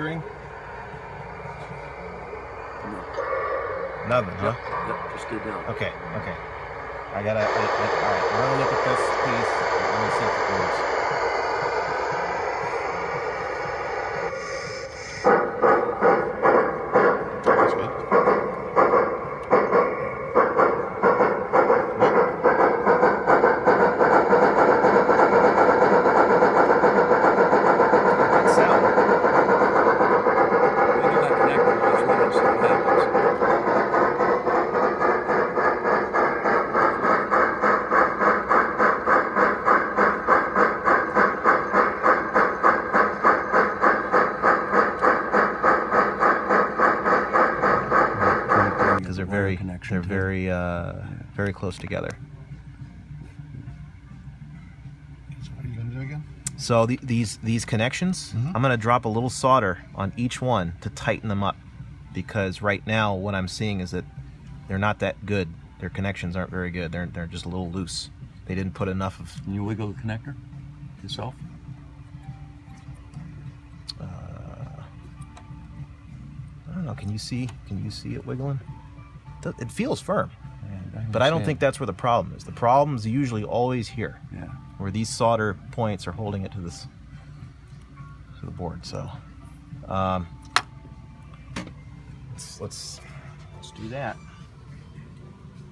connectoring? No. Nothing, huh? Yep, just get down. Okay, okay. All right, we're gonna look at this piece. Let me see if it moves. That's good. Good sound. We do that connector, we'll just run it and see what happens. Because they're very close together. So what are you gonna do again? So these connections, I'm gonna drop a little solder on each one to tighten them up, because right now what I'm seeing is that they're not that good. Their connections aren't very good. They're just a little loose. They didn't put enough of. Can you wiggle the connector yourself? I don't know. Can you see it wiggling? It feels firm, Yeah, but I don't think that's where the problem is. The problem is usually always here, Yeah. where these solder points are holding it to the board. So let's do that.